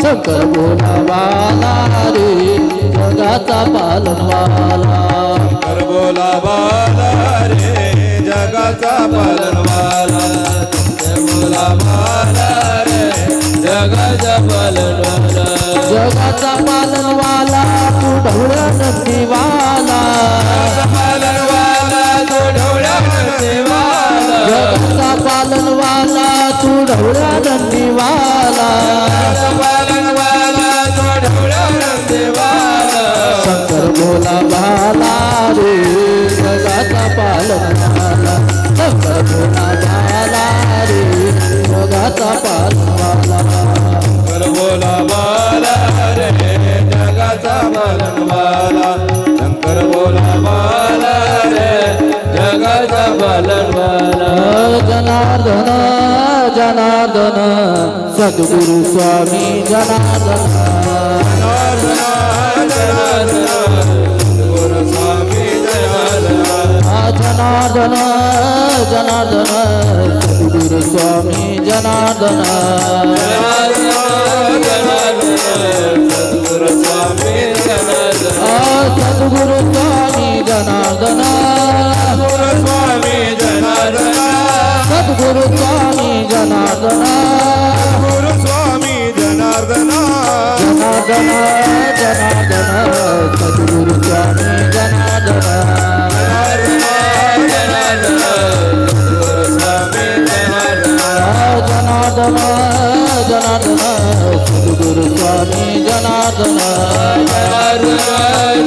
शंकर बोलावाला रे जगाचा पालनवाला शंकर बोलावाला रे जगाचा पालनवाला शंकर बोलावाला रे जगाचा पालनवाला जगाचा पालनवाला तू ढवळ्या नंदीवाला पालनवाला तू ढवळ्या नंदीवाला जगाचा पालनवाला तू ढवळ्या नंदीवाला शंकर बोलावाला रे जगाचा पालनवाला शंकर बोलावाला रे जगाचा पालनवाला शंकर बोलावाला रे जगाचा पालनवाला शंकर बोलावाला रे जगाचा पालनवाला जनार्दन जनार्दन सद्गुरु स्वामी जनार्दन जनार्दन जनार्दन सद्गुरु स्वामी जनार्दन सद्गुरु स्वामी जनार्दन सद्गुरु स्वामी जनार्दन स्वामी जनार्दन सद्गुरु स्वामी जनार्दन गुरु स्वामी जनार्दन जनार्दन जनार्दन सद्गुरु स्वामी जनार्दन जनार्दन जनार्दन सद्गुरु स्वामी जनार्दन सद्गुरु स्वामी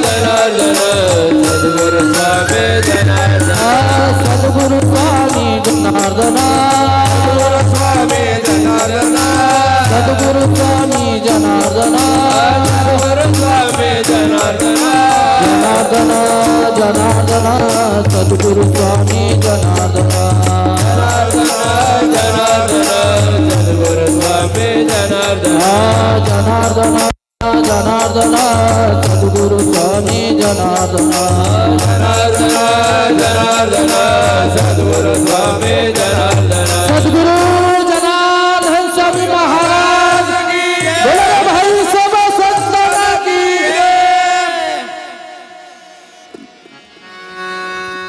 जनार्दन सद्गुरु स्वामी जनार्दन स्वामी जनार्दन सद्गुरु स्वामी जनार्दन स्वामी जनार्दन जनार्दन जनार्दन सद्गुरु स्वामी जनार्दन सद्गुरु स्वामी जनार्दन जनार्दन जनार्दन सद्गुरु स्वामी जनार्दन जनार्दन सद्गुरु स्वामी जनार्दन सद्गुरु जनार्दन स्वामी महाराज की बोलो भाई सब संतन की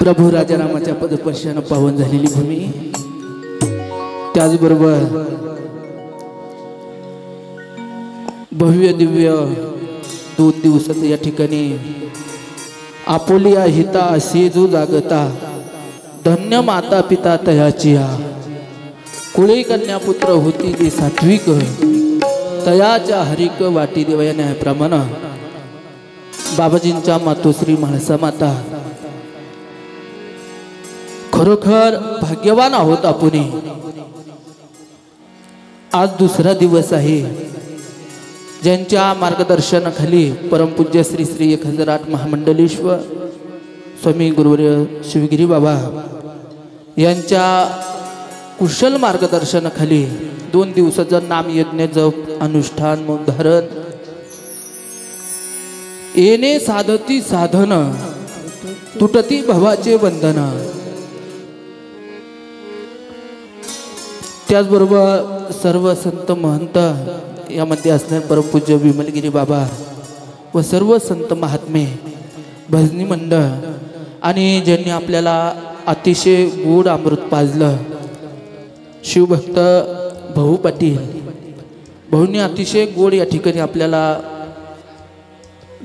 प्रभू राजारामाच्या पदस्पर्शाने पावन झालेली भूमी त्याचबरोबर भव्य दिव्य 2 दिवसात या ठिकाणी आपोलिया हिता सेजू जागता धन्य माता पिता तयाची कुळे कन्या पुत्र होती ती सात्विक तयाच्या हरिक वाटी देव या न्यायाप्रमाणे बाबाजींच्या मातोश्री म्हाळसा माता खरोखर भाग्यवान आहोत आपण आज दुसरा दिवस आहे ज्यांच्या मार्गदर्शनाखाली परमपूज्य श्री श्री 1008 महामंडलेश्वर स्वामी गुरुवर्य शिवगिरी बाबा यांच्या कुशल मार्गदर्शनाखाली 2 दिवसाचा नामयज्ञ जप अनुष्ठान धारण येणे साधती साधन तुटती भवाचे बंधन त्याचबरोबर सर्व संत महंत यामध्ये असणारे परमपूज्य विमलगिरी बाबा व सर्व संत महात्मे भजनी मंडळ आणि ज्यांनी आपल्याला अतिशय गोड अमृत पाजलं शिवभक्त भाऊ पाटील भाऊंनी अतिशय गोड या ठिकाणी आपल्याला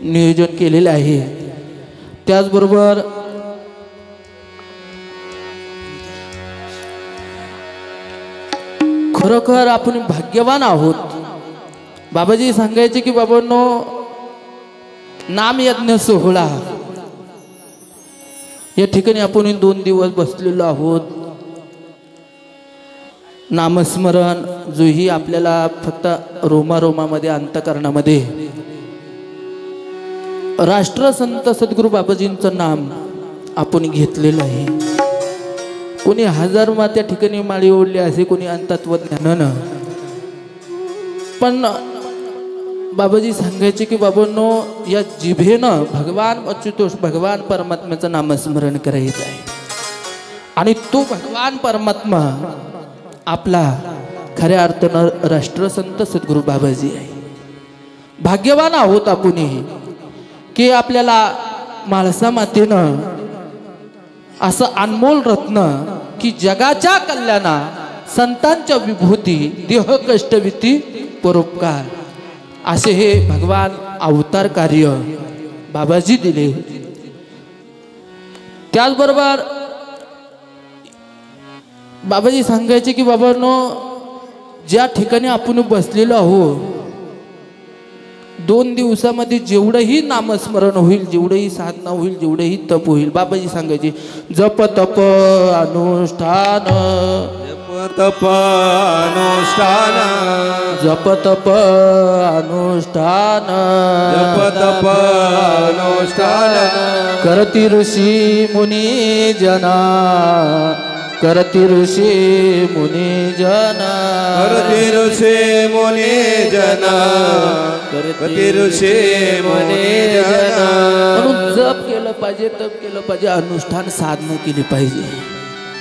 नियोजन केलेले आहे त्याचबरोबर खरोखर आपण भाग्यवान आहोत बाबाजी सांगायचे की बाबांनो नामयज्ञ सोहळा या ठिकाणी आपण 2 दिवस बसलेलो आहोत नामस्मरण जोही आपल्याला फक्त रोमारोमामध्ये अंतकरणामध्ये राष्ट्रसंत सद्गुरू बाबाजींचं नाम आपण घेतलेलं आहे कोणी 1000 त्या ठिकाणी माळी ओढली असे, कोणी अंतत्वज्ञानानं. पण बाबाजी सांगायचे की बाबांनो, या जिभेनं भगवान अच्युतोष भगवान परमात्म्याचं नामस्मरण करायचं आहे. आणि तो भगवान परमात्मा आपला खऱ्या अर्थानं राष्ट्रसंत सद्गुरू बाबाजी आहे. भाग्यवान आहोत आपण की आपल्याला म्हाळसा मातेनं असं अनमोल रत्न की जगाच्या कल्याणा संतांच्या विभूती देह कष्टविती परोपकार असे हे भगवान अवतार कार्य बाबाजी दिले. त्याचबरोबर बाबाजी सांगायचे की बाबांनो, ज्या ठिकाणी आपण बसलेलो आहोत 2 दिवसामध्ये जेवढंही नामस्मरण होईल, जेवढंही साधना होईल, जेवढंही तप होईल, बाबाजी सांगायचे जप तप अनुष्ठान, तप अनुष्ठान, जप तप अनुष्ठान, जप तप अनुष्ठान, करती ऋषी मुनी जना, करती ऋषी मुनी जना, करती ऋषी मुनी जना, करती ऋषी मुनी जना. म्हणून जप केलं पाहिजे, तप केलं पाहिजे, अनुष्ठान साधना केली पाहिजे.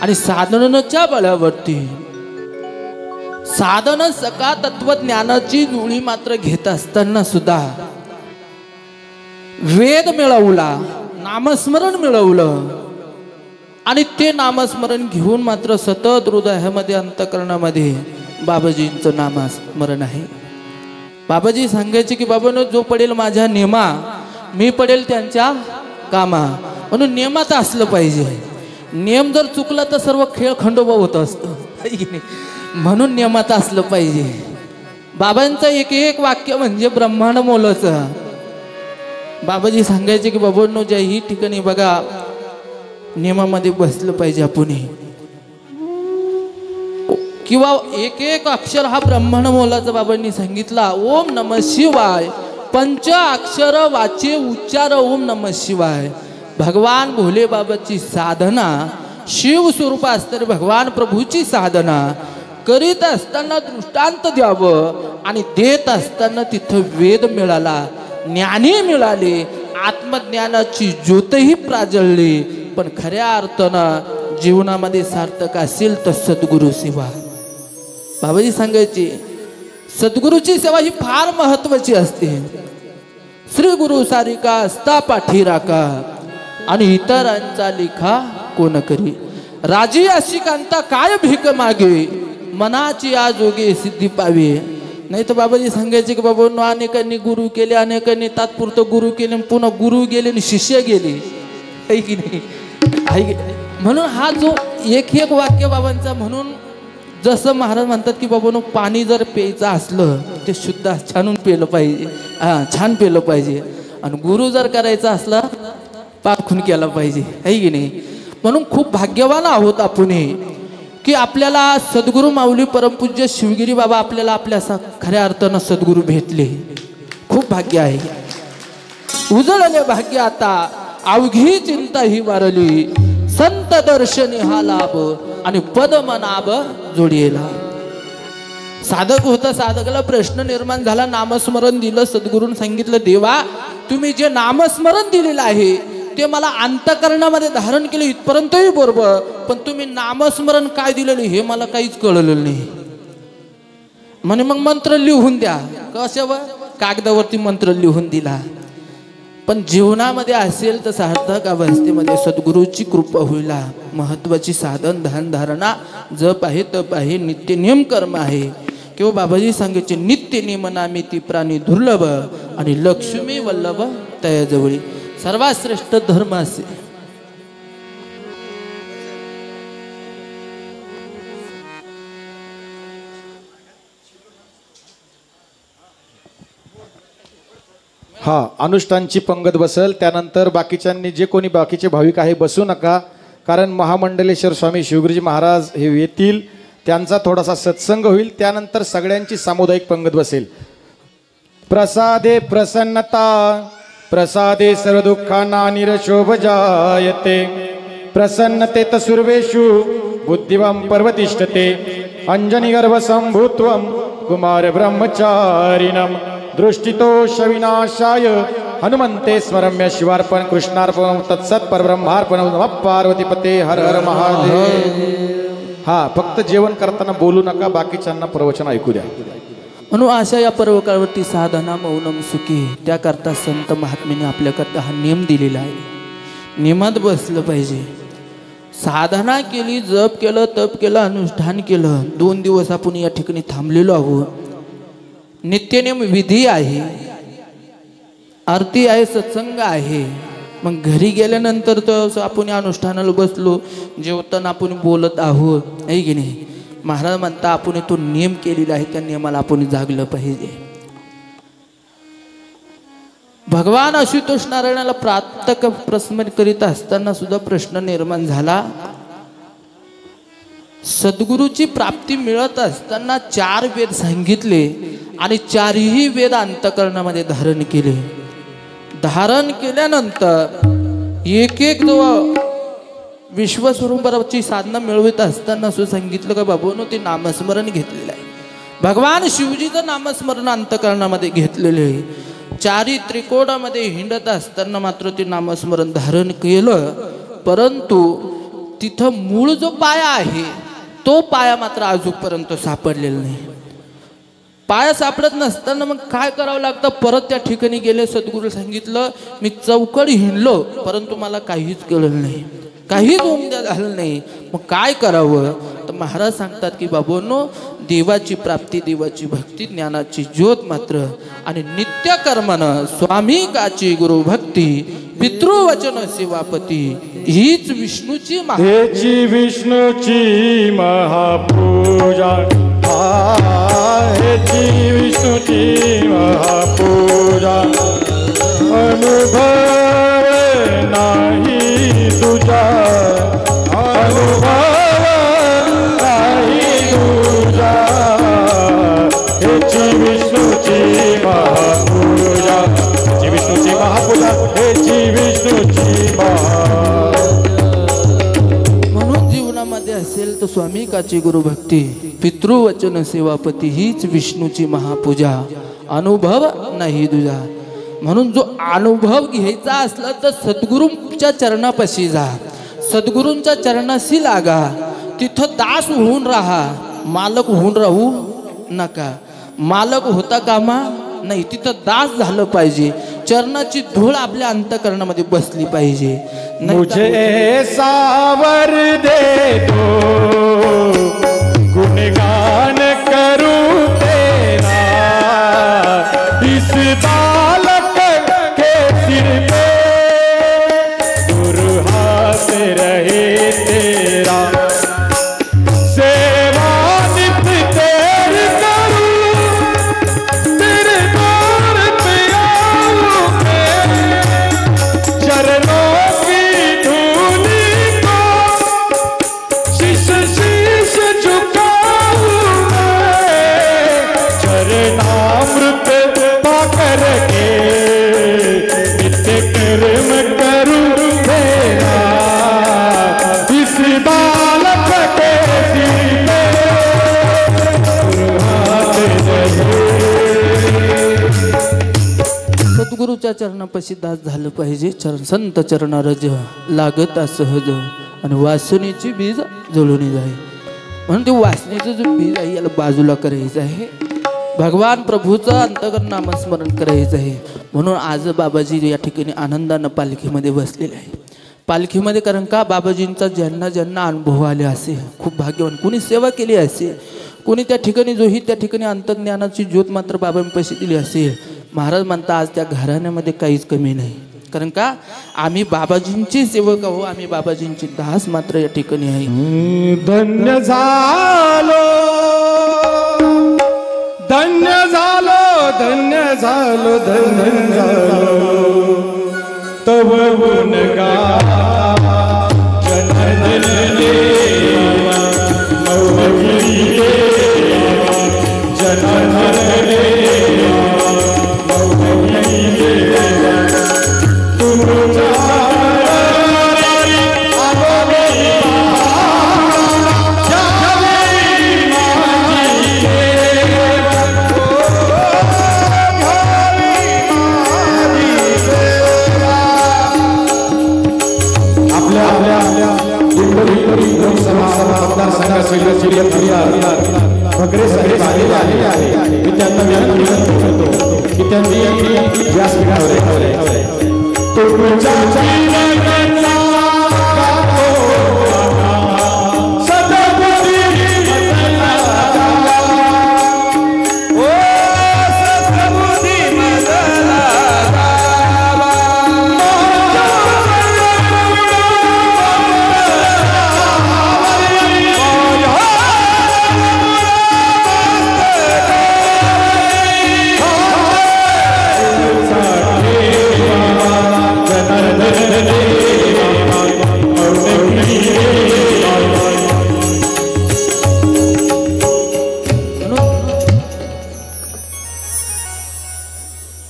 आणि साधनाच्या बळावरती साधन सका तत्वज्ञानाची जुळी मात्र घेत असताना सुद्धा वेद मिळवला, नामस्मरण मिळवलं. आणि ते नामस्मरण घेऊन मात्र सतत हृदयामध्ये अंतकरणामध्ये बाबाजींचं नामस्मरण आहे. बाबाजी सांगायचे की बाबांनो, जो पडेल माझ्या नेमा, मी पडेल त्यांच्या कामा. म्हणून नियमात असलं पाहिजे. नियम जर चुकला तर सर्व खेळ खंडोबा होत असतो. म्हणून नियमात असलं पाहिजे. बाबांचं एक एक वाक्य म्हणजे ब्रह्मांड मोलाचं. बाबाजी सांगायचे की बाबांनो, ज्याही ठिकाणी बघा नियमामध्ये बसलं पाहिजे आपण, किंवा एक एक अक्षर हा ब्रह्मांड मोलाचा बाबांनी सांगितला. ओम नमः शिवाय, पंच अक्षर वाचे उच्चार ओम नमः शिवाय. भगवान भोले बाबाची साधना, शिव स्वरूप असणारी भगवान प्रभूची साधना करीत असताना दृष्टांत द्यावं, आणि देत असताना तिथं वेद मिळाला, ज्ञानी मिळाले, आत्मज्ञानाची ज्योतही प्राजळली. पण खऱ्या अर्थानं जीवनामध्ये सार्थक असेल तर सद्गुरू सेवा. बाबाजी सांगायचे सद्गुरूची सेवा ही फार महत्वाची असते. श्री गुरु सारिका असता पाठी राका, आणि इतरांचा लेखा कोण करी. राजी अशी कांता काय भीक मागे, मनाची आजोगे सिद्धी पावे. नाही तर बाबाजी सांगायचे की बाबा अनेकांनी गुरु केले, अनेकांनी तात्पुरतं गुरु केले, पुन्हा गुरु गेले आणि शिष्य गेले, आहे की नाही? म्हणून हा जो एक एक वाक्य बाबांचा, म्हणून जसं महाराज म्हणतात की बाबांनो, पाणी जर प्यायचं असलं ते शुद्ध छानून पिलं पाहिजे, छान पिलं पाहिजे. आणि गुरु जर करायचा असला पाखून केला पाहिजे, आहे की नाही? म्हणून खूप भाग्यवान आहोत आपण की आपल्याला सद्गुरू माऊली परमपूज्य शिवगिरी बाबा आपल्याला आपल्या खऱ्या अर्थानं सद्गुरू भेटले. खूप भाग्य आहे. उजळले भाग्य आता अवघी चिंता ही वारली, संत दर्शनी हा लाभ आणि पदमनाभ जोडीला. साधक होता, साधकाला प्रश्न निर्माण झाला, नामस्मरण दिलं, सद्गुरून सांगितलं देवा तुम्ही जे नामस्मरण दिलेलं आहे ते मला अंतकरणामध्ये धारण केले इथपर्यंतही बरोबर, पण तुम्ही नामस्मरण काय दिलेलं हे मला काहीच कळलेलं नाही. म्हणे मग मंत्र लिहून द्या. कशावर? कागदावरती मंत्र लिहून दिला. पण जीवनामध्ये असेल तर सार्थक अवस्थेमध्ये सद्गुरूची कृपा होईला. महत्वाची साधन ध्यान धारणा जप आहे, तप आहे, नित्य नियम कर्म आहे. किंवा बाबाजी सांगायचे नित्य नियम नामिती प्राणी दुर्लभ आणि लक्ष्मी वल्लभ तयाजवळी. सर्वात श्रेष्ठ धर्म असे. हा, अनुष्ठानची पंगत बसल. त्यानंतर बाकीच्यांनी जे कोणी बाकीचे भाविक आहे बसू नका, कारण महामंडलेश्वर स्वामी शिवगिरीजी महाराज हे येतील, त्यांचा थोडासा सत्संग होईल. त्यानंतर सगळ्यांची सामुदायिक पंगत बसेल. प्रसादे प्रसन्नता, प्रसादे सर्वदुःखाना निरशोभ जायते, प्रसन्नते सर्वेषु बुद्धिवं पर्वतिष्ठते अंजनी गर्भ संभूत्वं कुमार ब्रह्मचारिणं दृष्टितोष विनाशाय हनुमंते स्मरम्य शिवार्पण कृष्णार्पण तत्सत परब्रह्मार्पण नमः पार्वतीपते हर हर महादेव। हा फक्त जेवण करताना बोलू नका, बाकीच्यांना प्रवचन ऐकू द्या। म्हणून अशा या पर्वकाळवरती साधना मौनम सुखी त्याकरता संत महात्म्याने आपल्याकरता हा नियम दिलेला आहे। नियमात बसलं पाहिजे। साधना केली, जप केलं, तप केलं, अनुष्ठान केलं, 2 दिवस आपण या ठिकाणी थांबलेलो आहोत। नित्यनेम विधी आहे, आरती आहे, सत्संग आहे। मग घरी गेल्यानंतर तर आपण अनुष्ठानाला बसलो, जेवताना आपण बोलत आहोत, आहे की नाही? महाराज म्हणता आपण तो नियम केलेला आहे, त्या नियमाला आपण जागलं पाहिजे। भगवान आशुतोष नारायणाला प्रातः प्रस्मरण करीत असताना सुद्धा प्रश्न निर्माण झाला। सद्गुरूची प्राप्ती मिळत असताना 4 वेद सांगितले आणि 4ही वेद अंतःकरणामध्ये धारण केले। धारण केल्यानंतर एक जो विश्वस्वरूपाची साधना मिळवित असताना असं सांगितलं का बाबूनो ते नामस्मरण घेतलेलं आहे। भगवान शिवजीचं नामस्मरण अंतःकरणामध्ये घेतलेले आहे। 4ही त्रिकोणामध्ये हिंडत असताना मात्र ते नामस्मरण धारण केलं, परंतु तिथं मूळ जो पाया आहे तो पाया मात्र अजूनपर्यंत सापडलेला नाही। पाया सापडत नसताना मग काय करावं लागतं? परत त्या ठिकाणी गेले, सद्गुरू सांगितलं मी चौकड हिंडलो परंतु मला काहीच कळलं नाही, काहीच उमद्या झालं नाही। मग काय करावं? तर महाराज सांगतात की बाबूंनो देवाची प्राप्ती, देवाची भक्ती, ज्ञानाची ज्योत मात्र आणि नित्य कर्मनं स्वामिकाची गुरु भक्ती पितृवचन सेवापती हीच विष्णूची हेची विष्णूची महापूजा, हेची विष्णूची महापूजा अनुभव नाही तुझा, अनुभव नाही तुझा, हेची विष्णूची महापूजा, हेची विष्णूची महापूजा, हेची विष्णूची म्हणून जीवनामध्ये असेल तर स्वामिकाची गुरुभक्ती पितृवचन सेवापती हीच विष्णूची महापूजा अनुभव नाही तुझा। म्हणून जो अनुभव घ्यायचा असला तर सद्गुरूंच्या चरणापाशी जा, सद्गुरूंच्या चरणाशी लागा, तिथं दास होऊन राहा, मालक होऊन राहू नका। मालक होता कामा नाही, तिथं दास झालं पाहिजे। चरणाची धूळ आपल्या अंतःकरणामध्ये बसली पाहिजे। मुझे सावर दे दो गुणगान करूं तेरा, इस बालक के सिर पे गुरु हाथ रहे तेरा, सेवा नित तेरी करूं, तेरे द्वार पे आऊं मैं, चरणों की धूली को शीश शीश झुकाऊं मैं, चरणामृत पाकर के नित्य कर्म करूं तेरा, इस बालक के सिर पे हाथ रहे। सद्गुरूच्या चरणापाशी दास झालं पाहिजे। संत चरणा रज लागता सहज आणि वासनेची बीज जळून जाई। म्हणून ते वासनेचं जो बीज आहे याला बाजूला करायचं आहे, भगवान प्रभूचं अंतःकरण नामस्मरण करायचं आहे। म्हणून आज बाबाजी या ठिकाणी आनंदानं पालखीमध्ये बसलेले आहे। पालखीमध्ये कारण का बाबाजींचा ज्यांना ज्यांना अनुभव आले असे खूप भाग्यवान, कोणी सेवा केली असेल, कोणी त्या ठिकाणी जोही त्या ठिकाणी अंतर्ज्ञानाची ज्योत मात्र बाबांपाशी दिली असेल। महाराज म्हणता आज त्या घराण्यामध्ये काहीच कमी नाही, कारण का आम्ही बाबाजींची सेवक आहो, आम्ही बाबाजींची दास मात्र या ठिकाणी आहे। धन्य झालो, धन्य झालो, धन्य झालो, धन्य झालो, तव गुणगान जननी देवा मौली देवा, जननी देवा मौली देवा, तुमच्या मतदारसंघाचे भगरे साहेब आलेले आहे. मी त्यांना विनंती करतो की त्यांनी व्यासपीठावर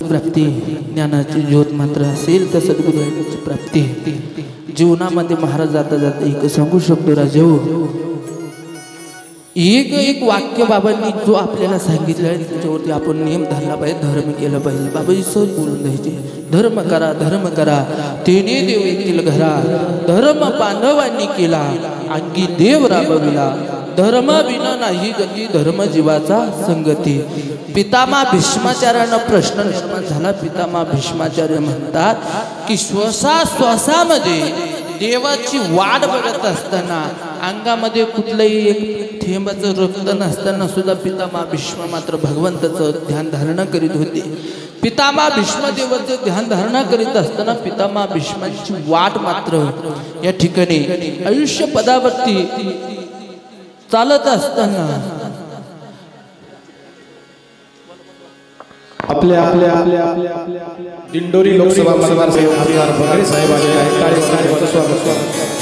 प्राप्ती ज्ञानाची ज्योत मात्र असेल तर सद्गुरूची प्राप्ती. जीवनामध्ये महाराज जाता जाता एक सांगू शकतो राजेव, एक वाक्य बाबांनी जो आपल्याला सांगितलं आहे त्याच्यावरती आपण नियम धरला पाहिजे, धर्म केलं पाहिजे. बाबाजी सहज बोलून द्यायचे, धर्म करा तेने देव येतील घरा, धर्म पांडवांनी केला अंगी देव राबविला, धर्म विना नाही गती धर्म जीवाचा संगती. पितामह भीष्माचार्यांना प्रश्न निर्माण झाला. पितामह भीष्माचार्य म्हणतात की श्वासामध्ये देवाची वाट बघत असताना अंगामध्ये कुठलंही एक थेंबाचं रक्त नसताना सुद्धा पितामह भीष्म मात्र भगवंताचं ध्यान धारणा करीत होते. पितामह भीष्म देवाचं ध्यान धारणा करीत असताना पितामह भीष्माची वाट मात्र या ठिकाणी आयुष्य पदावरती चालत असताना आपल्या दिंडोरी लोकसभा मतदारसंघ खासदार भगरे साहेब आलेले आहेत. टाळीवाजवून स्वागत.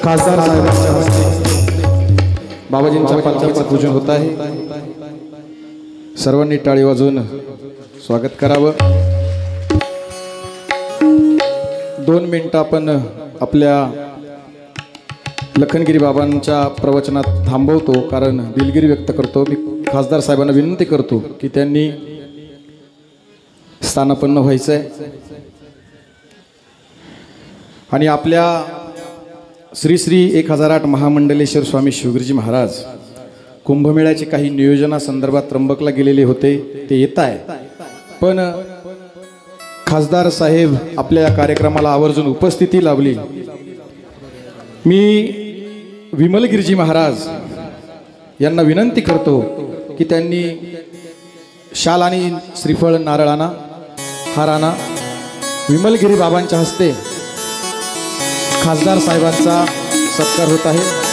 खासदार साहेबांच्या हस्ते बाबाजींच्या पालखीचं पूजन होत आहे. सर्वांनी टाळी वाजवून स्वागत करावं. 2 मिनिटं आपण आपल्या लखनगिरी बाबांच्या प्रवचनात थांबवतो, कारण दिलगिरी व्यक्त करतो. मी खासदार साहेबांना विनंती करतो की त्यांनी स्थानापन्न व्हायचं आहे आणि आपल्या श्री श्री 1008 महामंडलेश्वर स्वामी शिवगिरीजी महाराज कुंभमेळ्याचे काही नियोजनासंदर्भात त्र्यंबकला गेलेले होते, ते येत आहे. पण खासदार साहेब आपल्या कार्यक्रमाला आवर्जून उपस्थिती लावली. मी विमलगिरीजी महाराज यांना विनंती करतो की त्यांनी शाल आणि श्रीफळ नारळ आणा, हार आणा. विमलगिरी बाबांच्या हस्ते खासदार साहेबांचा सत्कार होत आहे.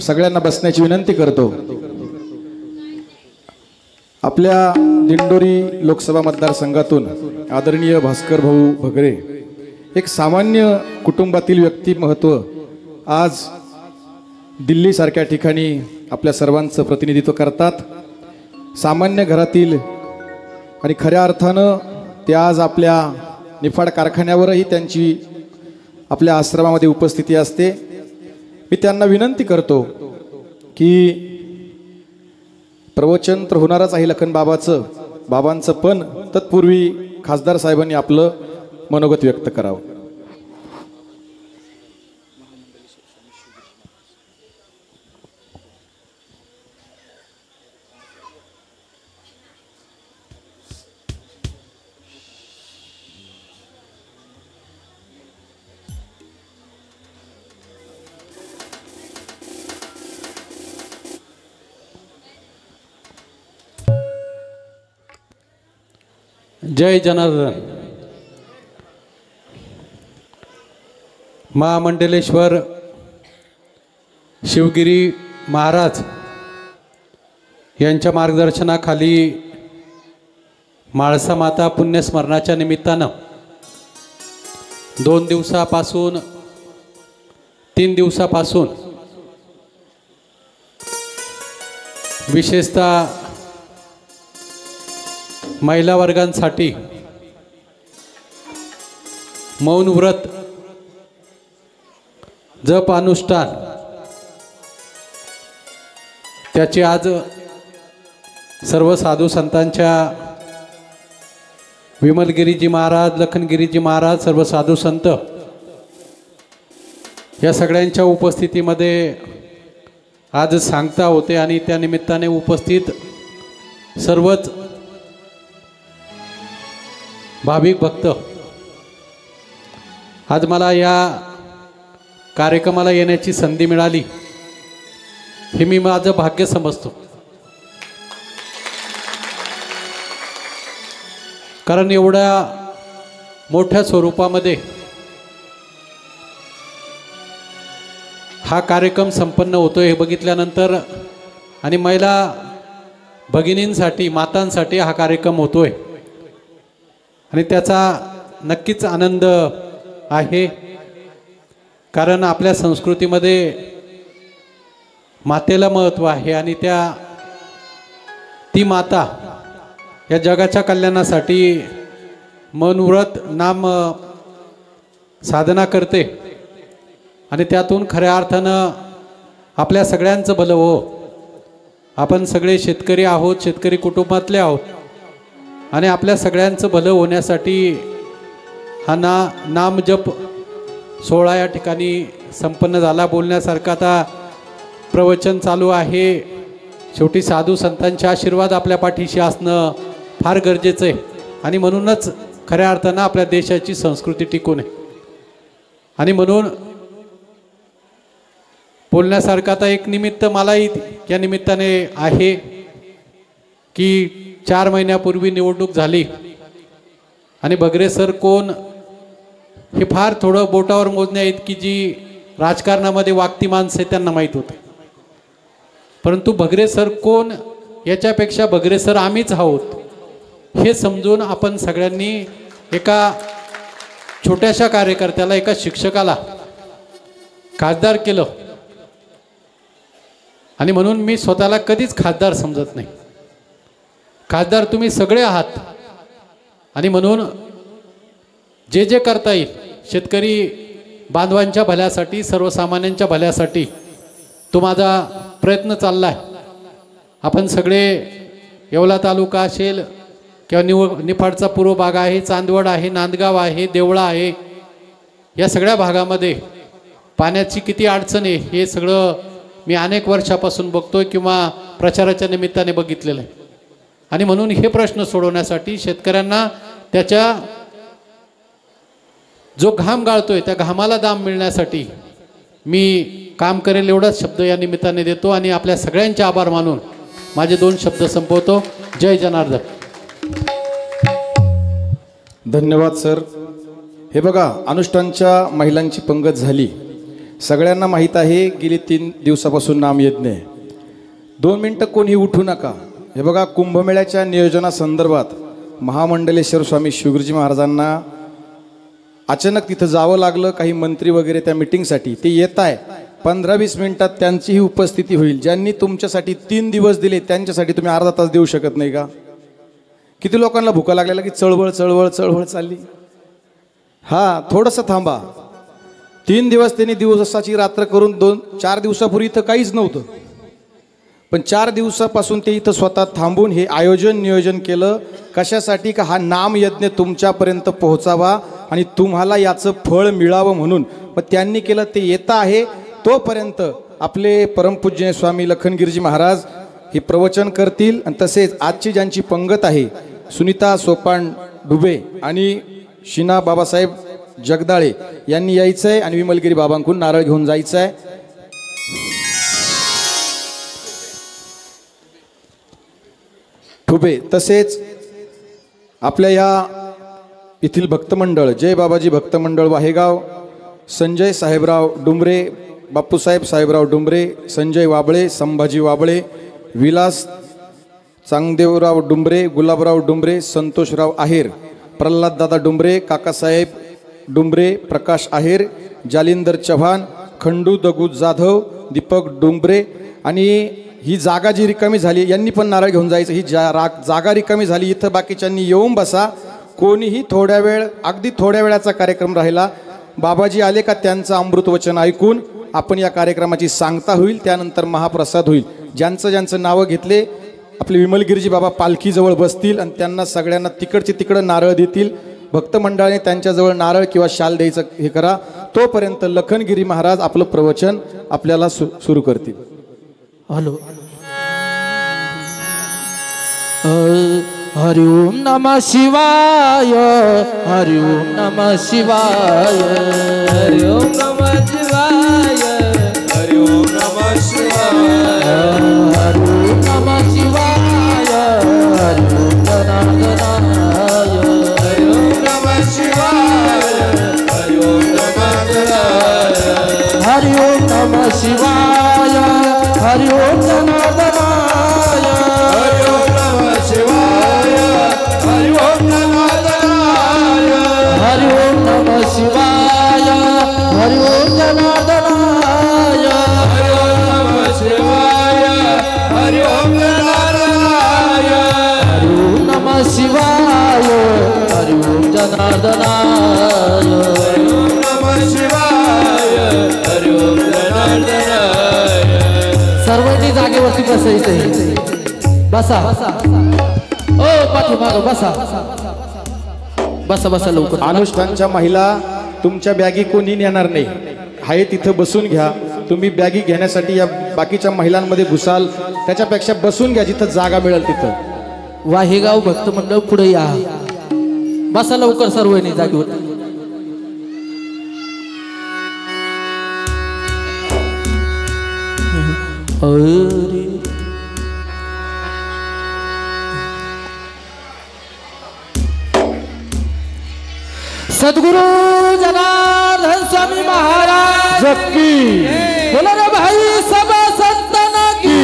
सगळ्यांना बसण्याची विनंती करतो. आपल्या दिंडोरी लोकसभा मतदारसंघातून आदरणीय भास्कर भाऊ भगरे एक सामान्य कुटुंबातील व्यक्तिमत्व आज दिल्लीसारख्या ठिकाणी आपल्या सर्वांचं प्रतिनिधित्व करतात. सामान्य घरातील आणि खऱ्या अर्थानं ते आज आपल्या निफाड कारखान्यावरही त्यांची आपल्या आश्रमामध्ये उपस्थिती असते. मी त्यांना विनंती करतो की प्रवचन तर होणारच आहे लखन बाबांचं, पण तत्पूर्वी खासदार साहेबांनी आपलं मनोगत व्यक्त करावं. जय जनार्दन. महामंडलेश्वर शिवगिरी महाराज यांच्या मार्गदर्शनाखाली म्हाळसा माता पुण्यस्मरणाच्या निमित्तानं 2 दिवसापासून 3 दिवसापासून विशेषतः महिला वर्गांसाठी मौन व्रत, जप अनुष्ठान त्याची आज सर्व साधू संतांच्या विमलगिरीजी महाराज, लखनगिरीजी महाराज, सर्व साधू संत या सगळ्यांच्या उपस्थितीमध्ये आज सांगता होते आणि त्या निमित्ताने उपस्थित सर्वच भाविक भक्त आज मला या कार्यक्रमाला येण्याची संधी मिळाली हे मी माझं भाग्य समजतो. कारण एवढ्या मोठ्या स्वरूपामध्ये हा कार्यक्रम संपन्न होतोय हे बघितल्यानंतर आणि महिला भगिनींसाठी, मातांसाठी हा कार्यक्रम होतोय आणि त्याचा नक्कीच आनंद आहे. कारण आपल्या संस्कृतीमध्ये मातेला महत्त्व आहे आणि ती माता या जगाच्या कल्याणासाठी मनव्रत नाम साधना करते आणि त्यातून खऱ्या अर्थानं आपल्या सगळ्यांचं भलं हो. आपण सगळे शेतकरी आहोत, शेतकरी कुटुंबातले आहोत आणि आपल्या सगळ्यांचं भलं होण्यासाठी हा नाम जप सोहळा या ठिकाणी संपन्न झाला. बोलण्यासारखं आता प्रवचन चालू आहे. शेवटी साधू संतांचे आशीर्वाद आपल्या पाठीशी असणं फार गरजेचं आहे आणि म्हणूनच खऱ्या अर्थानं आपल्या देशाची संस्कृती टिकून आहे. आणि म्हणून बोलण्यासारखं आता एक निमित्त मलाही या निमित्ताने आहे की 4 महिन्यापूर्वी निवडणूक झाली आणि भगरे सर कोण हे फार थोडं बोटावर मोजण्या इतकी जी राजकारणामध्ये वागती माणसं आहे त्यांना माहीत होतं. परंतु भगरे सर कोण याच्यापेक्षा भगरे सर आम्हीच आहोत हे समजून आपण सगळ्यांनी एका छोट्याशा कार्यकर्त्याला, एका शिक्षकाला खासदार केलं. आणि म्हणून मी स्वतःला कधीच खासदार समजत नाही. खासदार तुम्ही सगळे आहात आणि म्हणून जे जे करता येईल शेतकरी बांधवांच्या भल्यासाठी, सर्वसामान्यांच्या भल्यासाठी तो माझा प्रयत्न चालला आहे. आपण सगळे येवला तालुका असेल किंवा निफाडचा पूर्व भाग आहे, चांदवड आहे, नांदगाव आहे, देवळा आहे, या सगळ्या भागामध्ये पाण्याची किती अडचण आहे हे सगळं मी अनेक वर्षापासून बघतोय किंवा प्रचाराच्या निमित्ताने बघितलेलं आहे. आणि म्हणून हे प्रश्न सोडवण्यासाठी शेतकऱ्यांना त्याच्या जो घाम गाळतोय त्या घामाला दाम मिळण्यासाठी मी काम करेल एवढाच शब्द या निमित्ताने देतो आणि आपल्या सगळ्यांचे आभार मानून माझे 2 शब्द संपवतो. जय जनार्दन. धन्यवाद सर. हे बघा, अनुष्ठानच्या महिलांची पंगत झाली. सगळ्यांना माहीत आहे गेली 3 दिवसापासून नामयज्ञ आहे. 2 मिनटं कोणी उठू नका. हे बघा, कुंभमेळ्याच्या नियोजनासंदर्भात महामंडलेश्वर स्वामी शिवगुरुजी महाराजांना अचानक तिथं जावं लागलं. काही मंत्री वगैरे त्या मिटिंगसाठी ते येत आहे. 15-20 मिनिटात त्यांचीही उपस्थिती होईल. ज्यांनी तुमच्यासाठी 3 दिवस दिले त्यांच्यासाठी तुम्ही अर्धा तास देऊ शकत नाही का? किती लोकांना भुका लागलेला की चळवळ चळवळ चळवळ चालली. हा, थोडंसं थांबा. 3 दिवस त्यांनी दिवसाची रात्र करून 4 दिवसापूर्वी इथं काहीच नव्हतं, पण 4 दिवसापासून ते इथं स्वतः थांबून हे आयोजन नियोजन केलं. कशासाठी? का हा नामयज्ञ तुमच्यापर्यंत पोहोचावा आणि तुम्हाला याचं फळ मिळावं म्हणून. मग त्यांनी केलं, ते येत आहे. तोपर्यंत आपले परमपूज्य स्वामी लखनगिरीजी महाराज हे प्रवचन करतील. आणि तसेच आजची ज्यांची पंगत आहे सुनीता सोपान डुबे आणि शीना बाबासाहेब जगदाळे यांनी यायचं आहे आणि विमलगिरी बाबांकडून नारळ घेऊन जायचं आहे. ठुबे तसेच आपल्या या येथील भक्तमंडळ जय बाबाजी भक्तमंडळ वाहेगाव, संजय साहेबराव डुंबरे, बापूसाहेब साहेबराव डुंबरे, संजय वाबळे, संभाजी वाबळे, विलास चांगदेवराव डुंबरे, गुलाबराव डुंबरे, संतोषराव आहेर, प्रल्हाद दादा डुंबरे, काकासाहेब डुंबरे, प्रकाश आहेर, जालिंदर चव्हाण, खंडू दगू जाधव, दीपक डुंबरे. आणि ही जागा जी रिकामी झाली यांनी पण नारळ घेऊन जायचं. ही जागा रिकामी झाली, इथं बाकीच्यांनी येऊन बसा. कोणीही थोड्या वेळ, अगदी थोड्या वेळाचा कार्यक्रम राहिला. बाबाजी आले का त्यांचं अमृत वचन ऐकून आपण या कार्यक्रमाची सांगता होईल. त्यानंतर महाप्रसाद होईल. ज्यांचं ज्यांचं नावं घेतले आपले विमलगिरीजी बाबा पालखीजवळ बसतील आणि त्यांना सगळ्यांना तिकडचे तिकडं नारळ देतील. भक्तमंडळाने त्यांच्याजवळ नारळ किंवा शाल द्यायचं हे करा. तोपर्यंत लखनगिरी महाराज आपलं प्रवचन आपल्याला सुरू करतील. हॅलो. हरि ओम नमः शिवाय, हरि ओम नमः शिवाय, हरि ओम नमः शिवाय, हरि ओम नमः शिवाय, हरि ओम नमः शिवाय, हरि ओम जनार्दनाय, हरि ओम नमः शिवाय, हरि ओम नमः शिवाय, हरि ओम नमः शिवाय, हरि ओम जनार्दनाय, हरि ओम नमः शिवाय, हरि ओम नमः हरि ओम नमः शिवाय, हरि ओम जनार्दनाय, हरि ओम नमः शिवाय, हरि ओम जनार्दनाय, हरि ओम नमः शिवाय, हरि ओम जनार्दनाय, हरि ओम नमः शिवाय, हरि ओम जनार्दनाय. सर्वांनी जागेवरती बसायचंय. बसा. ओ पाठीमागं बसा. बसा बसा लवकर. अनुष्ठानच्या महिला तुमच्या बॅगी कोणी नेणार नाही, आहे तिथं बसून घ्या. तुम्ही बॅगी घेण्यासाठी या बाकीच्या महिलांमध्ये घुसाल, त्याच्यापेक्षा बसून घ्या जिथं जागा मिळेल तिथं. वाहेगाव भक्तमंडळ पुढे या. बसा लवकर सर्वांनी जागेवर. हरी सद्गुरु जनार्दन स्वामी महाराज की बोला रे भाई सब संतन की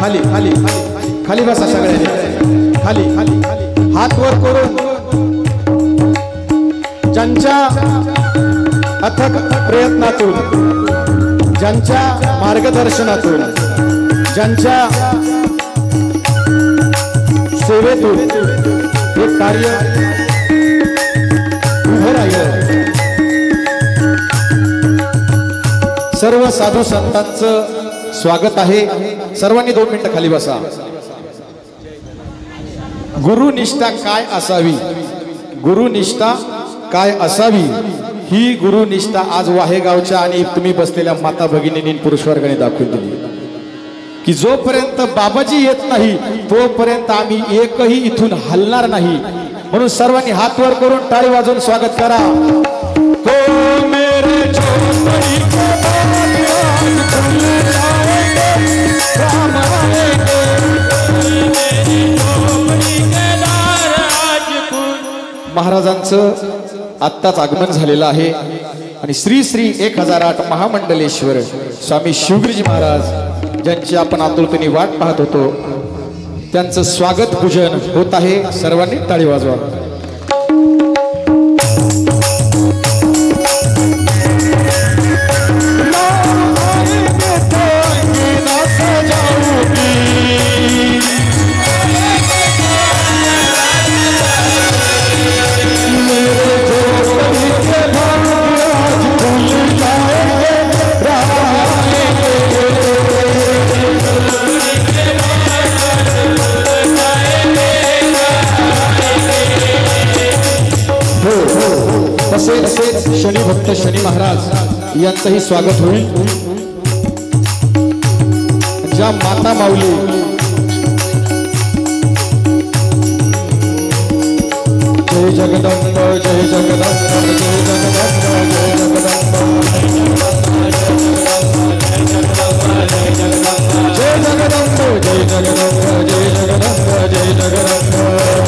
खाली खाली खाली बसा सगळ्यांनी. खाली खाली हात वर करून ज्यांच्या अथक प्रयत्नातून, ज्यांच्या मार्गदर्शनातून, ज्यांच्या सेवेतून हे कार्य उभं राहिलं. सर्व साधू संतांचं स्वागत आहे. सर्वांनी 2 मिनिटं खाली बसा. गुरुनिष्ठा काय असावी, गुरुनिष्ठा काय असावी ही गुरुनिष्ठा आज वाहेगावच्या आणि तुम्ही बसलेल्या माता भगिनींनी पुरुष वर्गाने दाखवून दिली की जोपर्यंत बाबाजी येत नाही तोपर्यंत आम्ही एकही इथून हलणार नाही. म्हणून सर्वांनी हात वर करून टाळी वाजवून स्वागत करा. तो मेरे झोपड़ी के राम आएंगे, महाराजांचं आत्ताच आगमन झालेलं आहे आणि श्री श्री 1008 महामंडलेश्वर स्वामी शिवगिरीजी महाराज ज्यांची आपण आतुरतेने वाट पाहत होतो त्यांचं स्वागत पूजन होत आहे. सर्वांनी टाळी वाजवा. तसेच शनी भक्त शनी महाराज यांचंही स्वागत होईल. ज्या माता माऊली जय जगदंब जय जगदंब जय जगदंब जय जगदंब जय जगदंब जय जगदंब जय जगदंब जय जगदंब जय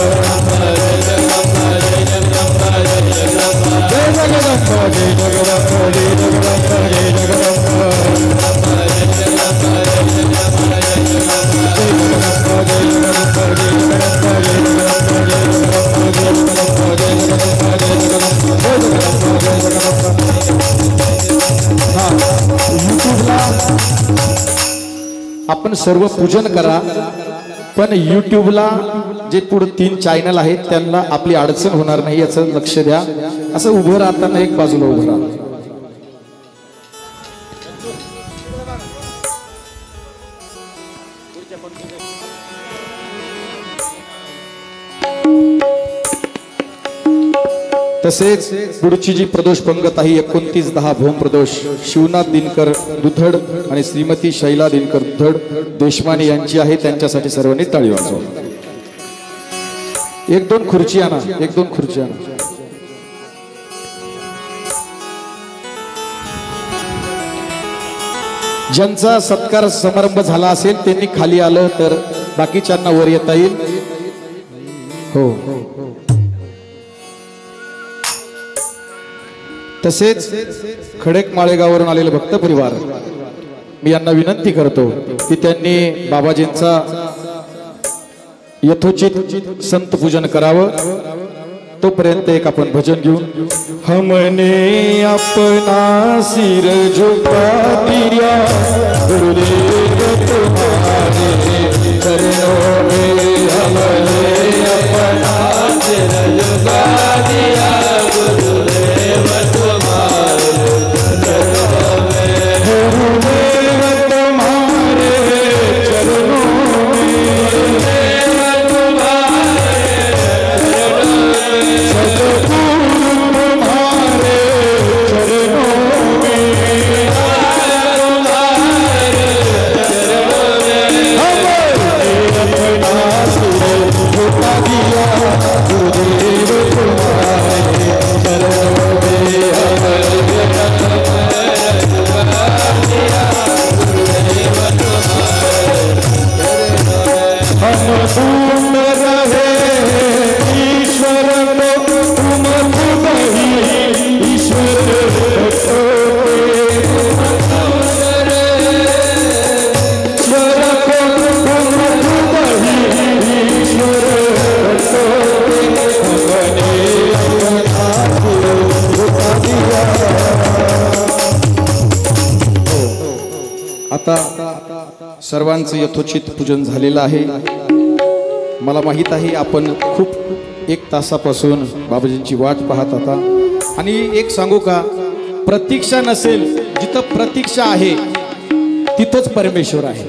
आपण सर्व पूजन करा पण यूट्यूबला जे पुढे 3 चॅनल आहेत त्यांना आपली अडचण होणार नाही याचं लक्ष द्या. असं उभं राहताना एक बाजूला उभं राहा. तसेच पुढची जी प्रदोष पंगत आहे 29/10 भौम प्रदोष शिवनाथ दिनकर दुधड आणि श्रीमती शैला दिनकर दुधड देशमाने यांची आहे. त्यांच्यासाठी सर्वांनी टाळी वाजवा. 1-2 खुर्ची आणा. 1-2 खुर्ची आणा. ज्यांचा सत्कार समारंभ झाला असेल त्यांनी खाली आलं तर बाकीच्यांना वर येता येईल. हो तसेच खडेक माळेगाववरून आलेले भक्त परिवार मी यांना विनंती करतो की त्यांनी बाबाजींचा यथोचित संत पूजन करावं. तोपर्यंत एक आपण भजन घेऊ. हमने अपना सिर झुका दिया गुरुदेव तुम्हारे चरणों में. हमने अपना सिर झुका दिया गुरुदेव तुम्हारे चरणों में. गुरुदेव तुम्हारे चरणों आता सर्वांचं यथोचित पूजन झालेलं आहे. मला माहित आहे आपण खूप 1 तासापासून बाबाजींची वाट पाहत होता. आणि एक सांगू का, प्रतीक्षा नसेल जिथं प्रतीक्षा आहे तिथंच परमेश्वर आहे.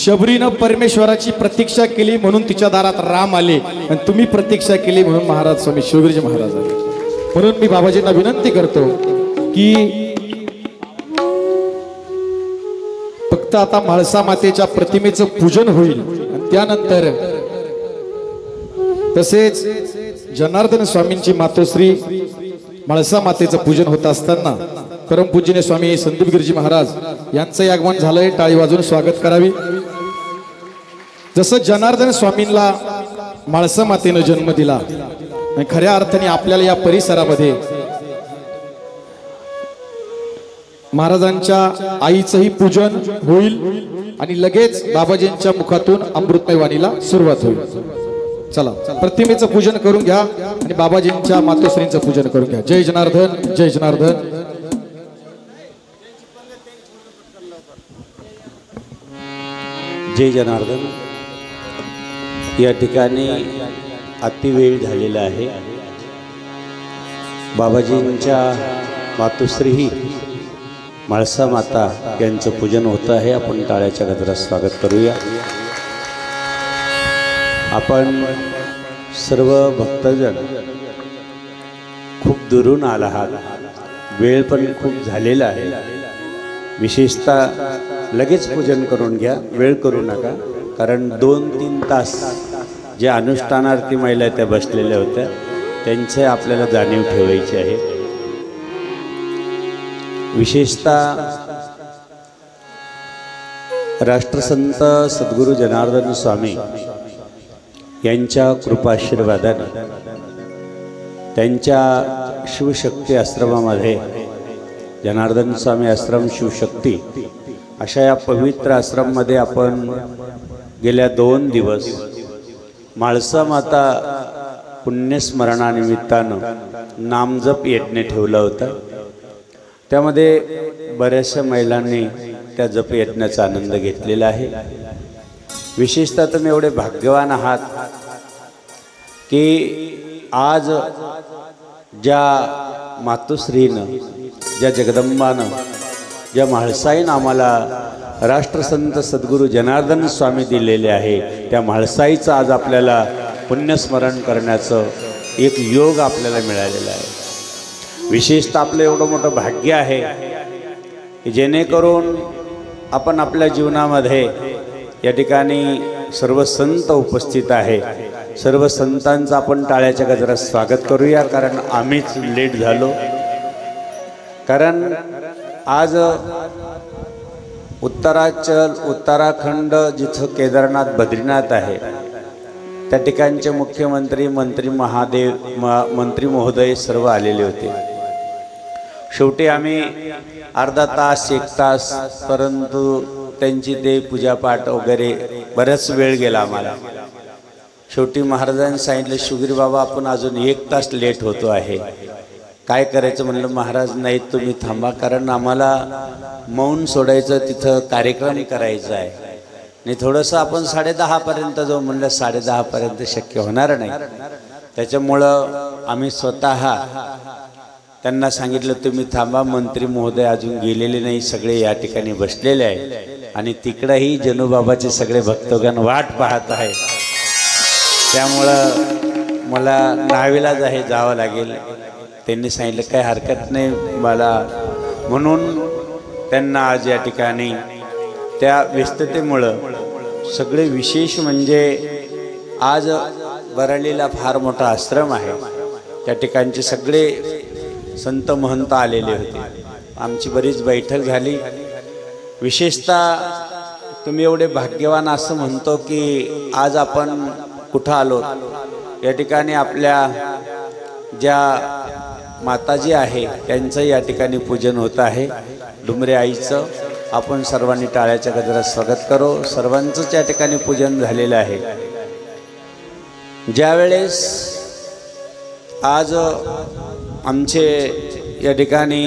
शबरीनं परमेश्वराची प्रतीक्षा केली म्हणून तिच्या दारात राम आले आणि तुम्ही प्रतीक्षा केली म्हणून महाराज स्वामी शिवगिरीजी महाराज आले. म्हणून मी बाबाजींना विनंती करतो की फक्त आता म्हाळसा मातेच्या प्रतिमेचं पूजन होईल आणि त्यानंतर तसेच जनार्दन स्वामींची मातोश्री म्हाळसा मातेचं पूजन होत असताना परमपूज्य स्वामी संदीप गिरजी महाराज यांचं आगमन झालंय. टाळी वाजवून स्वागत करावी. जसं जनार्दन स्वामींना म्हाळसा मातेनं जन्म दिला आणि खऱ्या अर्थाने आपल्याला या परिसरामध्ये महाराजांच्या आईचंही पूजन होईल आणि लगेच बाबाजींच्या मुखातून अमृतमय वाणीला सुरुवात होईल. चला प्रतिमेचं पूजन करून घ्या आणि बाबाजींच्या मातोश्रींचं पूजन करून घ्या. जय जनार्दन, जय जनार्दन. जय जनार्दन. या ठिकाणी अतिवेळ झालेला आहे. बाबाजींच्या मातोश्री म्हाळसा माता यांचं पूजन होतं आहे. आपण टाळ्याच्या गजरात स्वागत करूया. आपण सर्व भक्तजन खूप दुरून आला आहात. वेळ पण खूप झालेला आहे. विशेषतः लगेच पूजन करून घ्या, वेळ करू नका. कारण 2-3 तास जे अनुष्ठानार्थी महिला त्या बसलेल्या होत्या त्यांचे आपल्याला जाणीव ठेवायची आहे. विशेषतः राष्ट्रसंत सद्गुरू जनार्दन स्वामी यांच्या कृपाशीर्वादाने त्यांच्या शिवशक्ती आश्रमामध्ये जनार्दन स्वामी आश्रम शिवशक्ती अशा या पवित्र आश्रममध्ये आपण गेल्या 2 दिवस म्हाळसा माता पुण्यस्मरणानिमित्तानं नामजप यज्ञ ठेवला होता. त्यामध्ये बऱ्याचशा महिलांनी त्या जप यज्ञाचा आनंद घेतलेला आहे. विशेषतः तुम्ही एवढे भाग्यवान आहात की आज ज्या मातोश्रीनं, ज्या जगदंबानं, ज्या म्हाळसाईनं आम्हाला राष्ट्रसंत सद्गुरू जनार्दन स्वामी दिलेले आहे त्या म्हाळसाईचं आज आपल्याला पुण्यस्मरण करण्याचं एक योग आपल्याला मिळालेला आहे. विशेषतः आपलं एवढं मोठं भाग्य आहे की जेणेकरून आपण आपल्या जीवनामध्ये या ठिकाणी सर्व संत उपस्थित आहे. सर्व संतांचं आपण टाळ्याच्या गजरात स्वागत करूया. कारण आम्हीच लेट झालो. कारण आज उत्तराखंड जिथं केदारनाथ बद्रीनाथ आहे त्या ठिकाणचे मुख्यमंत्री, मंत्री महोदय सर्व आलेले होते. शेवटी आम्ही अर्धा तास 1 तास परंतु त्यांची ते पूजापाठ वगैरे बराच वेळ गेला आम्हाला. शेवटी महाराजांनी सांगितलं, शिवगिरी बाबा आपण अजून 1 तास लेट होतो आहे, काय करायचं. म्हणलं महाराज नाही तुम्ही थांबा, कारण आम्हाला मौन सोडायचं, तिथं कार्यक्रम करायचा आहे. नाही थोडंसं आपण 10:30पर्यंत जाऊ. म्हणलं 10:30पर्यंत शक्य होणार नाही. त्याच्यामुळं आम्ही स्वतः त्यांना सांगितलं तुम्ही थांबा, मंत्री महोदय अजून गेलेले नाही, सगळे या ठिकाणी बसलेले आहे आणि तिकडंही जनुबाबाचे सगळे भक्तगण वाट पाहत आहे. त्यामुळं मला नावेलाज आहे, जावं लागेल. त्यांनी सांगितलं काही हरकत नाही मला, म्हणून त्यांना आज या ठिकाणी त्या व्यस्ततेमुळं सगळे विशेष म्हणजे आज बरळीला फार मोठा आश्रम आहे. त्या ठिकाणचे सगळे संत महंत आलेले होते. आमची बरीच बैठक झाली. विशेषतः तुम्ही एवढे भाग्यवान असं म्हणतो की आज आपण कुठं आलो. या ठिकाणी आपल्या ज्या माताजी आहे त्यांचं या ठिकाणी पूजन होत आहे, डुमरे आईचं. आपण सर्वांनी टाळ्याच्या गजरात स्वागत करो. सर्वांचंच या ठिकाणी पूजन झालेलं आहे. ज्यावेळेस आज आमचे या ठिकाणी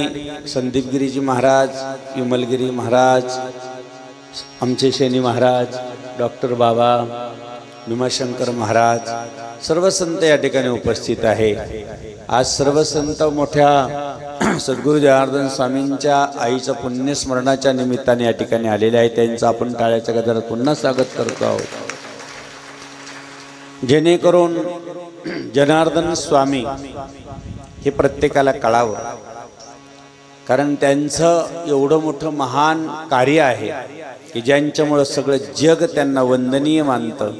संदीपगिरीजी महाराज, विमलगिरी महाराज, आमचे शनी महाराज, डॉक्टर बाबा, भीमाशंकर महाराज, सर्व संत या ठिकाणी उपस्थित आहे. आज सर्व संत मोठ्या सद्गुरू जनार्दन स्वामींच्या आईच्या पुण्यस्मरणाच्या निमित्ताने या ठिकाणी आलेले आहे. त्यांचं आपण टाळ्याच्या गजरात पुन्हा स्वागत करतो आहोत. जेणेकरून जनार्दन स्वामी हे प्रत्येकाला कळावं, कारण त्यांचं एवढं मोठं महान कार्य आहे की ज्यांच्यामुळं सगळं जग त्यांना वंदनीय मानतं,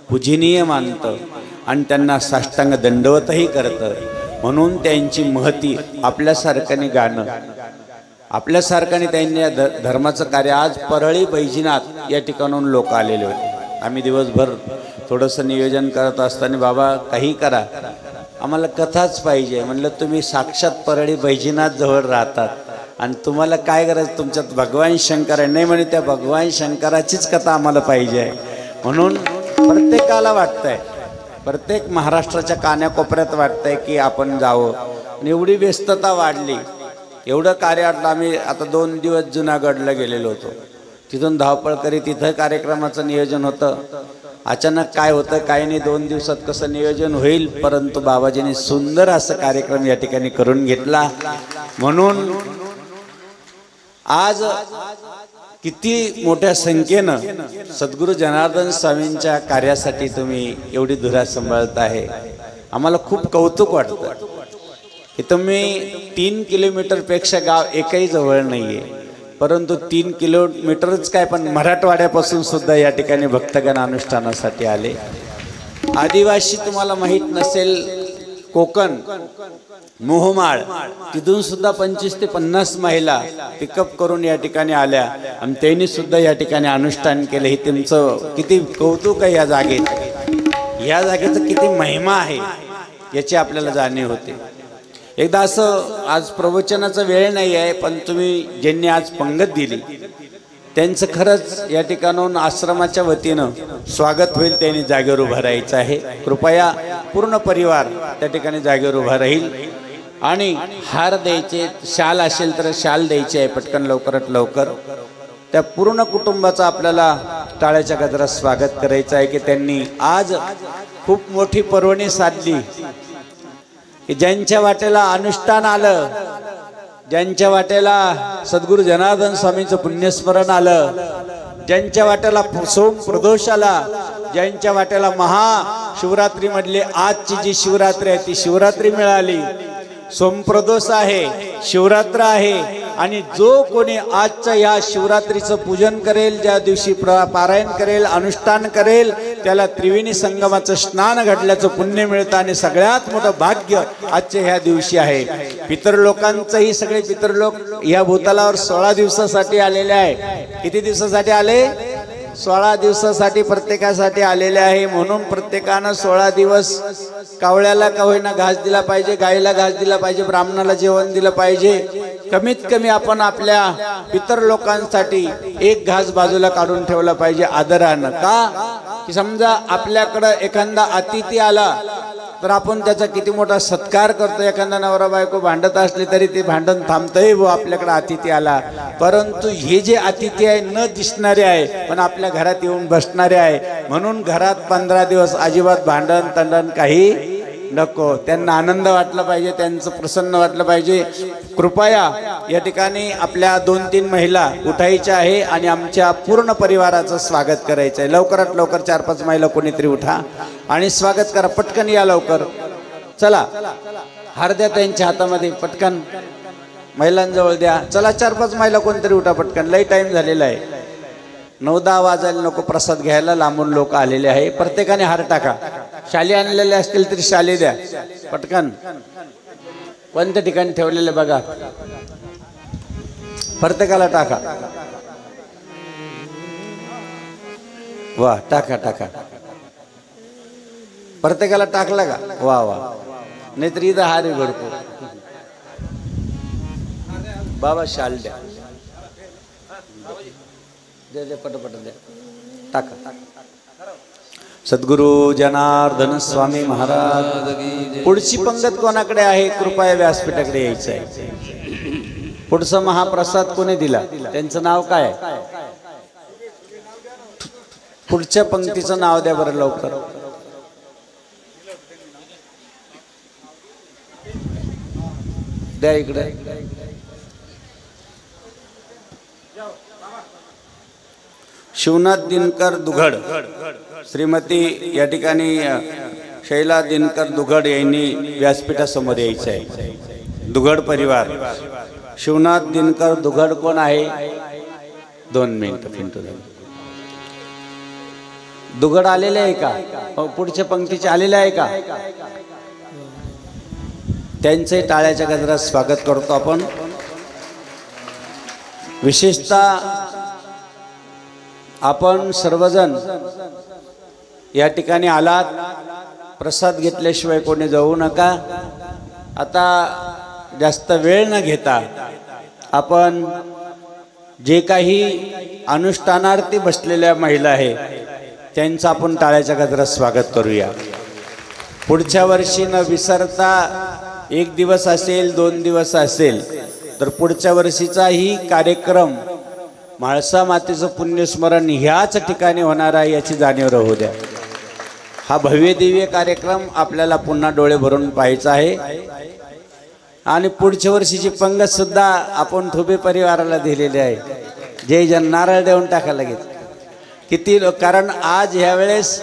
पूजनीय मानतं आणि त्यांना साष्टांग दंडवतही करतं. म्हणून त्यांची महती आपल्यासारख्याने गाणं, आपल्यासारख्याने त्यांनी धर्माचं कार्य. आज परळी बैजनाथ या ठिकाणून लोक आलेले होते. आम्ही दिवसभर थोडंसं नियोजन करत असताना, बाबा काही करा, आम्हाला कथाच पाहिजे. म्हणलं तुम्ही साक्षात परळी बैजनाथ जवळ राहतात आणि तुम्हाला काय गरज, तुमच्यात भगवान शंकर आहे. नाही म्हणे, त्या भगवान शंकराचीच कथा आम्हाला पाहिजे आहे. म्हणून प्रत्येकाला वाटतंय, प्रत्येक महाराष्ट्राच्या कान्याकोपऱ्यात वाटतंय की आपण जावं. आणि एवढी व्यस्तता वाढली, एवढं कार्य वाटलं. आम्ही आता 2 दिवस जुनागडला गेलेलो होतो. तिथून धावपळ करीत तिथं कार्यक्रमाचं नियोजन होतं. अचानक काय होतं काय नाही, 2 दिवसात कसं नियोजन होईल, परंतु बाबाजींनी सुंदर असं कार्यक्रम या ठिकाणी करून घेतला. म्हणून आज किती मोठ्या संख्येनं सद्गुरू जनार्दन स्वामींच्या कार्यासाठी तुम्ही एवढी धुरा सांभाळत आहे. आम्हाला खूप कौतुक वाटतं की तुम्ही 3 किलोमीटरपेक्षा गाव एकही जवळ नाही आहे, परंतु 3 किलोमीटरच काय, पण मराठवाड्यापासून सुद्धा या ठिकाणी भक्तगण अनुष्ठानासाठी आले. आदिवासी तुम्हाला माहीत नसेल, कोकण मोहमाळ, तिथून सुद्धा 25 ते 50 महिला पिकअप करून या ठिकाणी आल्या आणि त्यांनी सुद्धा या ठिकाणी अनुष्ठान केलं. हे तुमचं किती कौतुक आहे. या जागेत, या जागेचं किती महिमा आहे याची आपल्याला जाणीव होते. एकदा असं, आज प्रवचनाचा वेळ नाही आहे, पण तुम्ही ज्यांनी आज पंगत दिली त्यांचं खरंच या ठिकाणून आश्रमाच्या वतीनं स्वागत होईल. त्यांनी जागेवर उभं राहायचं आहे. कृपया पूर्ण परिवार त्या ठिकाणी जागेवर उभा राहील. आणि हार द्यायचे, शाल असेल तर शाल द्यायची आहे पटकन, लवकरात लवकर. त्या पूर्ण कुटुंबाचं आपल्याला टाळ्याच्या गजरात स्वागत करायचं आहे की त्यांनी आज खूप मोठी पर्वणी साधली. की ज्यांच्या वाटेला अनुष्ठान आलं, ज्यांच्या वाटेला सद्गुरू जनार्दन स्वामींचं पुण्यस्मरण आलं, ज्यांच्या वाटेला सोम प्रदोष आला, ज्यांच्या वाटेला महाशिवरात्री मधली आजची जी शिवरात्री आहे ती शिवरात्री मिळाली, सोमप्रदोष आहे, शिवरात्र आहे. आणि जो कोणी आजच्या या शिवरात्रीचं पूजन करेल, ज्या दिवशी पारायण करेल, अनुष्ठान करेल, त्याला त्रिवेणी संगमाचं स्नान घडल्याचं पुण्य मिळतं. आणि सगळ्यात मोठं भाग्य आजच्या ह्या दिवशी आहे. पितरलोकांचंही, सगळे पितरलोक या भूतलावर 16 दिवसासाठी आलेले आहे. किती दिवसासाठी आले? 16 दिवसासाठी प्रत्येकासाठी आलेले आहे. म्हणून प्रत्येकानं 16 दिवस कावळ्याला का होईना घास दिला पाहिजे, गायीला घास दिला पाहिजे, ब्राह्मणाला जेवण दिलं पाहिजे. कमीत कमी आपण आपल्या पितर लोकांसाठी एक घास बाजूला काढून ठेवला पाहिजे आदरानं. का की समजा आपल्याकडं एखादा अतिथी आला तर आपण त्याचा किती मोठा सत्कार करतो. एखादा नवरा बायको भांडत असले तरी ते भांडण थांबतंय, व आपल्याकडे अतिथी आला. परंतु हे जे अतिथी आहे न दिसणारे आहे, पण आपल्या घरात येऊन बसणारे आहे. म्हणून घरात 15 दिवस अजिबात भांडण तंडण काही नको. त्यांना आनंद वाटला पाहिजे, त्यांचं प्रसन्न वाटलं पाहिजे. कृपया या ठिकाणी आपल्या 2-3 महिला उठायच्या आहे आणि आमच्या पूर्ण परिवाराचं स्वागत करायचं आहे. लवकरात लवकर 4-5 महिला कोणीतरी उठा आणि स्वागत करा. पटकन या लवकर. चला, हार द्या त्यांच्या हातामध्ये, पटकन महिलांजवळ द्या. चला 4-5 महिला कोणतरी उठा पटकन, लई टाइम झालेला आहे. 9-10 वाजायला नको प्रसाद घ्यायला, लांबून लोक आलेले आहे. प्रत्येकाने हार टाका. शाली आणलेले असतील तरी शाली द्या पटकन. कोणत्या ठिकाणी ठेवलेले बघा, प्रत्येकाला टाका. वा, टाका टाका. प्रत्येकाला टाकला का? वा वा. नाहीतर इथं हार आहे भरपूर. बाबा शाल द्या, दे दे पटपट द्या, टाका. सद्गुरू जनार्दन स्वामी महाराज. पुढची पंगत कोणाकडे आहे? कृपया व्यासपीठाकडे यायचं आहे. पुढचा महाप्रसाद कोणी दिला? त्यांचं नाव काय? पुढच्या पंक्तीचं नाव द्या बरं लवकर. द्या इकडे. शिवनाथ दिनकर दुघड, श्रीमती या ठिकाणी शैला दिनकर दुघड यांनी व्यासपीठासमोर यायचं आहे. दुघड परिवार. शिवनाथ दिनकर दुघड कोण आहे? 2 मिनिटं पिंटू. दुघड आलेले आहे का? पुढच्या पंक्तीचे आलेले आहे का? त्यांचे टाळ्याच्या गजरात स्वागत करतो आपण. विशेषतः आपण सर्वजण या ठिकाणी आलात, प्रसाद घेतल्याशिवाय कोणी जाऊ नका. आता जास्त वेळ न घेता आपण जे काही अनुष्ठानार्थी बसलेल्या महिला आहे त्यांचं आपण टाळ्याच्या गजरात स्वागत करूया. पुढच्या वर्षी न विसरता 1 दिवस असेल 2 दिवस असेल तर पुढच्या वर्षीचाही कार्यक्रम म्हाळसा मातेचं पुण्यस्मरण ह्याच ठिकाणी होणार आहे याची जाणीव राहू द्या. हा भव्य दिव्य कार्यक्रम आपल्याला पुन्हा डोळे भरून पाहायचा आहे. आणि पुढच्या वर्षीची पंगत सुद्धा आपण थोबे परिवाराला दिलेली आहे. जय जन नारळ देऊन टाका लगेच. किती लोक, कारण आज ह्या वेळेस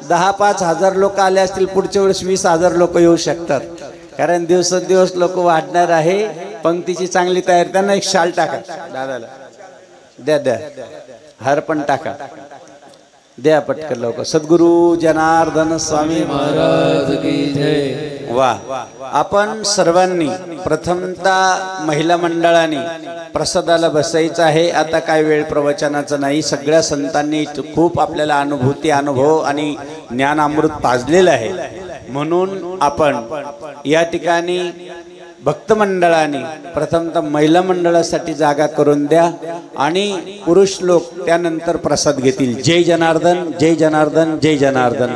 10-5 हजार लोक आले असतील, पुढच्या वेळेस 20,000 लोक येऊ शकतात. कारण दिवसेंदिवस लोक वाढणार आहे. पंक्तीची चांगली तयारी. त्यांना एक शाल टाका दादाला. द्या हार पण टाका. द्या पटकन लवकर. सद्गुरु जनार्दन स्वामी महाराज की जय. वा. आपण सर्वांनी प्रथमतः महिला मंडळाने प्रसादाला बसायचं आहे. आता काय वेळ प्रवचनाचं नाही. सगळ्या संतांनी खूप आपल्याला अनुभव आणि ज्ञान अमृत पाजलेलं आहे. म्हणून आपण या ठिकाणी भक्त मंडळाने प्रथमतः महिला मंडळासाठी जागा करून द्या आणि पुरुष लोक त्यानंतर प्रसाद घेतील. जय जनार्दन, जय जनार्दन, जय जनार्दन.